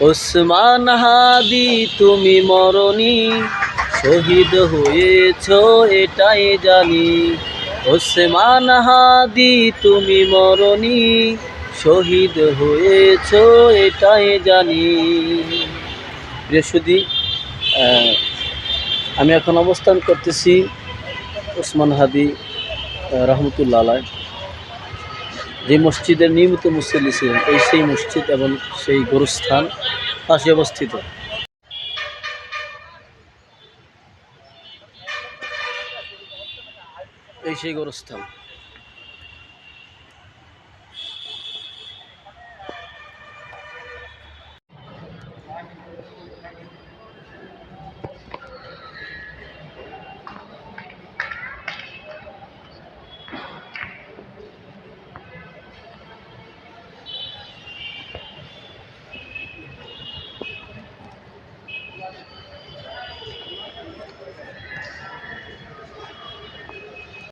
ওসমান হাদি তুমি মরণি, শহীদ হয়েছ এটাই জানি। ওসমান হাদি তুমি মরণি, শহীদ হয়েছ এটাই জানি। প্রিয় সুধী, আমি এখন অবস্থান করতেছি ওসমান হাদি রহমতুল্লাহ আলাইহ যে মসজিদের নিয়মিত মুসল্লি ছিলেন, সেই মসজিদ এবং সেই গোরস্থান পাশে অবস্থিত। এই সেই গোরস্থান।